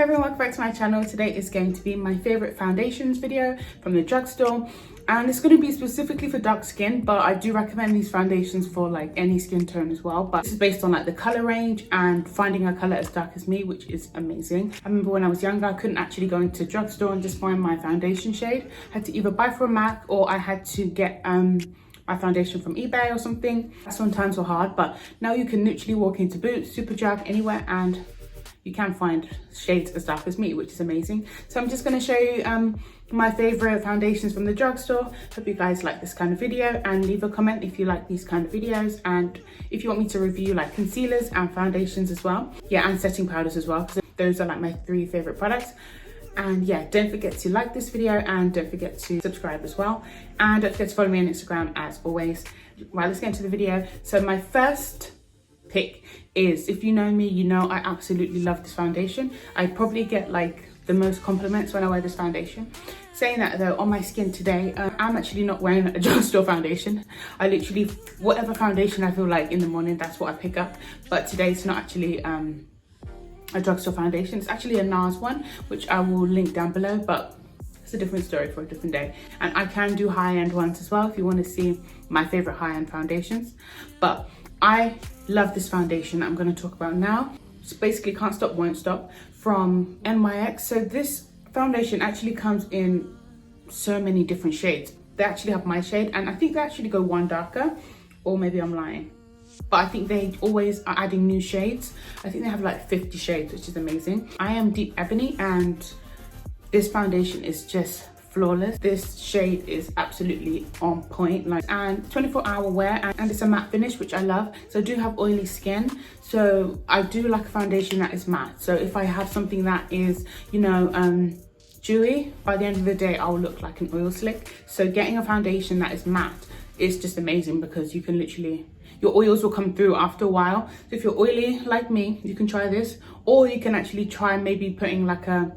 Hey everyone, welcome back to my channel. Today is going to be my favorite foundations video from the drugstore, and it's going to be specifically for dark skin, but I do recommend these foundations for like any skin tone as well. But this is based on like the color range and finding a color as dark as me, which is amazing. I remember when I was younger, I couldn't actually go into a drugstore and just find my foundation shade. I had to either buy from MAC or I had to get my foundation from eBay or something. Sometimes were hard, but now you can literally walk into Boots, Superdrug, anywhere, and you can find shades as dark as me, which is amazing. So I'm just going to show you my favorite foundations from the drugstore. Hope you guys like this kind of video, and leave a comment if you like these kind of videos, and if you want me to review like concealers and foundations as well. Yeah, and setting powders as well, because those are like my 3 favorite products. And yeah, don't forget to like this video, and don't forget to subscribe as well, and don't forget to follow me on Instagram as always. Right, let's get into the video. So my first pick is, if you know me, you know I absolutely love this foundation. I probably get like the most compliments when I wear this foundation. Saying that though, on my skin today, I'm actually not wearing a drugstore foundation. I literally, whatever foundation I feel like in the morning, that's what I pick up. But today it's not actually a drugstore foundation. It's actually a NARS one, which I will link down below, but it's a different story for a different day. And I can do high-end ones as well if you want to see my favorite high-end foundations. But I love this foundation that I'm going to talk about now. It's basically Can't Stop Won't Stop from NYX. So this foundation actually comes in so many different shades. They actually have my shade, and I think they actually go one darker, or maybe I'm lying, but I think they always are adding new shades. I think they have like 50 shades, which is amazing. I am Deep Ebony, and this foundation is just flawless. This shade is absolutely on point, like, and 24-hour wear, and it's a matte finish, which I love. So I do have oily skin, so I do like a foundation that is matte. So if I have something that is, you know, dewy, by the end of the day I'll look like an oil slick. So getting a foundation that is matte is just amazing, because you can literally, your oils will come through after a while. So if you're oily like me, you can try this, or you can actually try maybe putting like a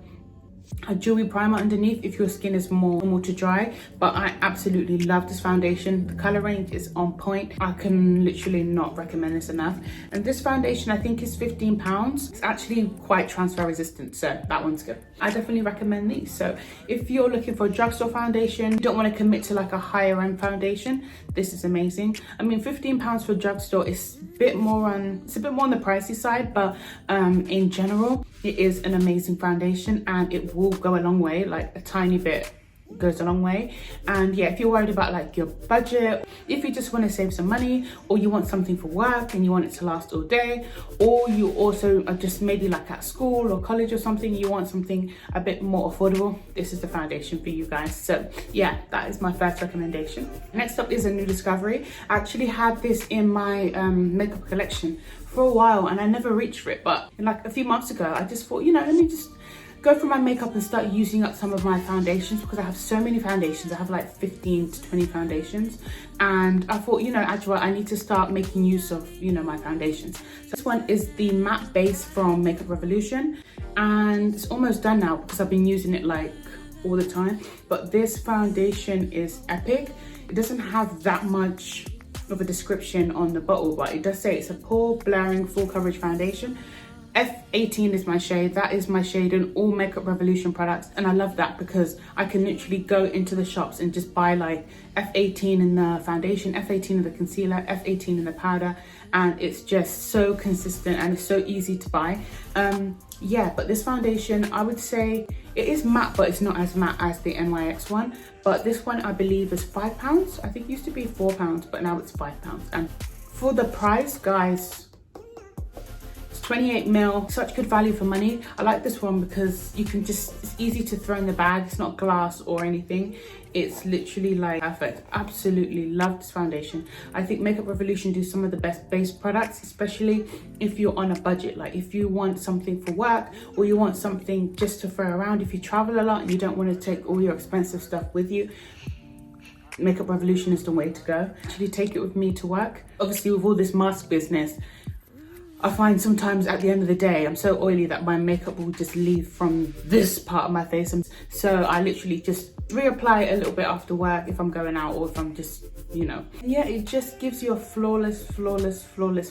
dewy primer underneath if your skin is more to dry. But I absolutely love this foundation. The color range is on point. I can literally not recommend this enough. And this foundation I think is £15. It's actually quite transfer resistant, so that one's good. I definitely recommend these. So if you're looking for a drugstore foundation, you don't want to commit to like a higher end foundation, this is amazing. I mean, £15 for drugstore is a bit more on the pricey side, but in general it is an amazing foundation, and it will go a long way. Like a tiny bit goes a long way. And yeah, if you're worried about like your budget, if you just want to save some money, or you want something for work and you want it to last all day, or you also are just maybe like at school or college or something, you want something a bit more affordable, this is the foundation for you guys. So yeah, that is my first recommendation. Next up is a new discovery. I actually had this in my makeup collection for a while, and I never reached for it, but like a few months ago I just thought, you know, let me just go through my makeup and start using up some of my foundations, because I have so many foundations. I have like 15 to 20 foundations, and I thought, you know, Ajwa, I need to start making use of, you know, my foundations. So this one is the matte base from Makeup Revolution, and it's almost done now because I've been using it like all the time. But this foundation is epic. It doesn't have that much of a description on the bottle, but it does say it's a pore blurring full coverage foundation. F18 is my shade. That is my shade in all Makeup Revolution products, and I love that because I can literally go into the shops and just buy like F18 in the foundation, F18 in the concealer, F18 in the powder, and it's just so consistent and it's so easy to buy. Yeah, but this foundation, I would say it is matte, but it's not as matte as the NYX one. But this one I believe is £5. I think it used to be £4, but now it's £5. And for the price, guys, 28 ml, such good value for money. I like this one because you can just, it's easy to throw in the bag. It's not glass or anything. It's literally like perfect. Absolutely love this foundation. I think Makeup Revolution do some of the best base products, especially if you're on a budget. Like if you want something for work, or you want something just to throw around, if you travel a lot and you don't want to take all your expensive stuff with you, Makeup Revolution is the way to go. Actually take it with me to work. Obviously with all this mask business, I find sometimes at the end of the day, I'm so oily that my makeup will just leave from this part of my face. So I literally just reapply it a little bit after work if I'm going out, or if I'm just, you know. Yeah, it just gives you a flawless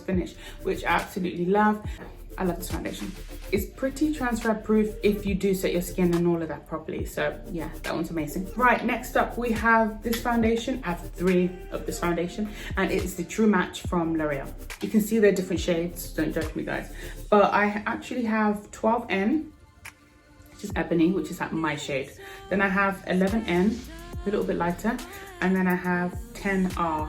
finish, which I absolutely love. I love this foundation. It's pretty transfer proof if you do set your skin and all of that properly. So yeah, that one's amazing. Right, next up we have this foundation. I have 3 of this foundation and it's the True Match from L'Oreal. You can see they're different shades, don't judge me guys. But I actually have 12N, which is Ebony, which is like my shade. Then I have 11N, a little bit lighter. And then I have 10R.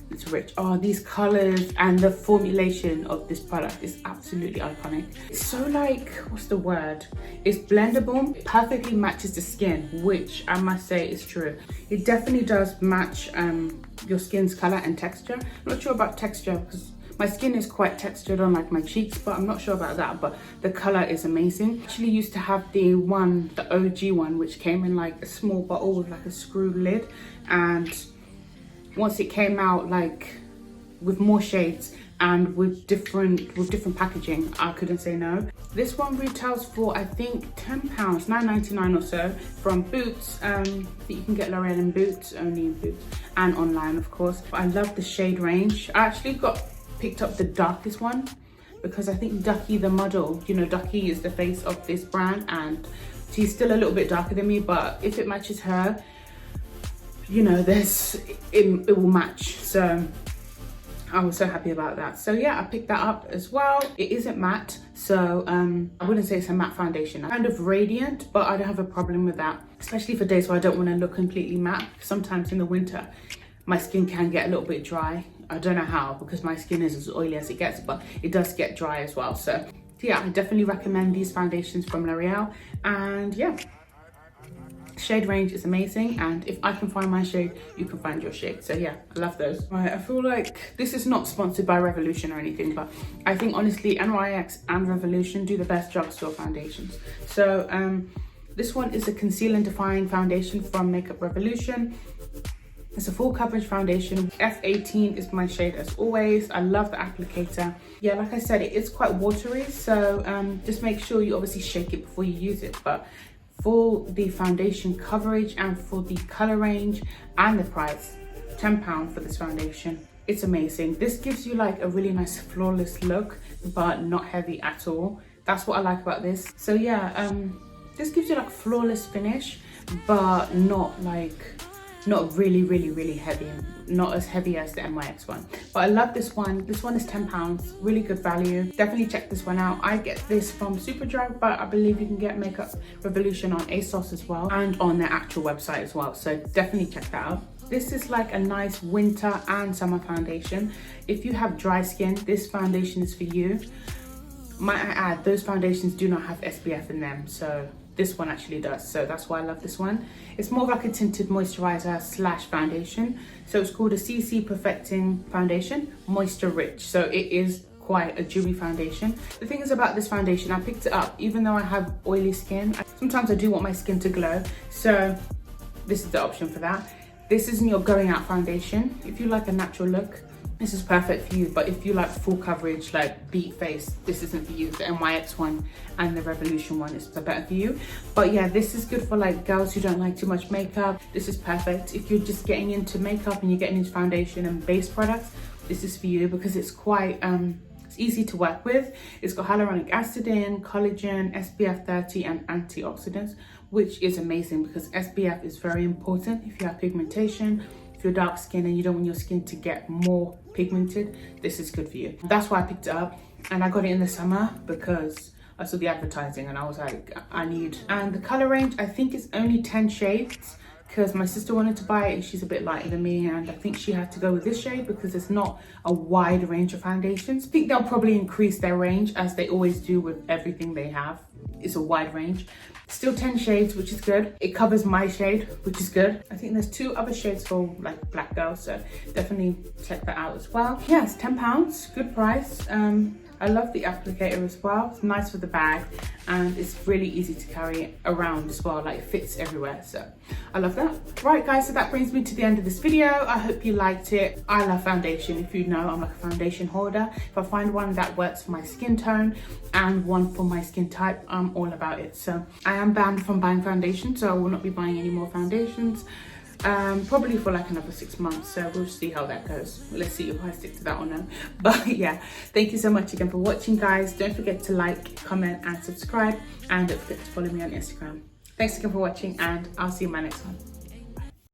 It's rich. Oh, these colors and the formulation of this product is absolutely iconic. It's so like, what's the word? It's blendable. It perfectly matches the skin, which I must say is true. It definitely does match your skin's color and texture. I'm not sure about texture because my skin is quite textured on like my cheeks, but I'm not sure about that. But the color is amazing. I actually used to have the OG one, which came in like a small bottle with like a screw lid, and once it came out like with more shades and with different packaging, I couldn't say no. This one retails for I think £10, £9.99 or so from Boots. You can get L'Oreal in Boots, only in Boots, and online of course. But I love the shade range. I actually picked up the darkest one because I think Ducky the model, you know, Ducky is the face of this brand and she's still a little bit darker than me, but if it matches her, you know, it will match. So I was so happy about that. So yeah, I picked that up as well. It isn't matte, so I wouldn't say it's a matte foundation. Kind of radiant, but I don't have a problem with that, especially for days where I don't want to look completely matte. Sometimes in the winter my skin can get a little bit dry. I don't know how, because my skin is as oily as it gets, but it does get dry as well. So yeah, I definitely recommend these foundations from L'Oreal. And yeah, shade range is amazing, and if I can find my shade, you can find your shade. So yeah, I love those. Right, I feel like this is not sponsored by Revolution or anything, but I think honestly NYX and Revolution do the best drugstore foundations. So this one is a Conceal and Define foundation from Makeup Revolution. It's a full coverage foundation. F18 is my shade as always. I love the applicator. Yeah, like I said, it is quite watery, so just make sure you obviously shake it before you use it. But for the foundation coverage and for the color range and the price, £10 for this foundation, it's amazing. This gives you like a really nice flawless look, but not heavy at all. That's what I like about this. So yeah, this gives you like flawless finish, but not really heavy, not as heavy as the NYX one. But I love this one. This one is £10, really good value. Definitely check this one out. I get this from Superdrug, but I believe you can get Makeup Revolution on ASOS as well and on their actual website as well. So definitely check that out. This is like a nice winter and summer foundation. If you have dry skin, this foundation is for you. Might I add, those foundations do not have SPF in them, so this one actually does, so that's why I love this one. It's more like a tinted moisturizer slash foundation. So it's called a CC Perfecting Foundation, Moisture Rich. So it is quite a dewy foundation. The thing is about this foundation, I picked it up even though I have oily skin. Sometimes I do want my skin to glow, so this is the option for that. This isn't your going out foundation. If you like a natural look, this is perfect for you, but if you like full coverage, like beat face, this isn't for you. The NYX one and the Revolution one is better for you. But yeah, this is good for like girls who don't like too much makeup. This is perfect. If you're just getting into makeup and you're getting into foundation and base products, this is for you because it's quite, it's easy to work with. It's got hyaluronic acid in, collagen, SPF 30 and antioxidants, which is amazing because SPF is very important if you have pigmentation. If you're dark skin and you don't want your skin to get more pigmented, this is good for you. That's why I picked it up, and I got it in the summer because I saw the advertising and I was like, I need. And the color range, I think it's only 10 shades because my sister wanted to buy it and she's a bit lighter than me, and I think she had to go with this shade because it's not a wide range of foundations. I think they'll probably increase their range as they always do with everything they have. It's a wide range. Still 10 shades, which is good. It covers my shade, which is good. I think there's 2 other shades for like black girls, so definitely check that out as well. Yeah, it's £10, good price. I love the applicator as well. It's nice for the bag and it's really easy to carry around as well. Like it fits everywhere, so I love that. Right guys, so that brings me to the end of this video. I hope you liked it. I love foundation. If you know, I'm like a foundation hoarder. If I find one that works for my skin tone and one for my skin type, I'm all about it. So I am banned from buying foundation, so I will not be buying any more foundations. probably for like another 6 months, so we'll see how that goes. Let's see if I stick to that or no. But yeah, thank you so much again for watching, guys. Don't forget to like, comment and subscribe, and don't forget to follow me on Instagram. Thanks again for watching, and I'll see you in my next one.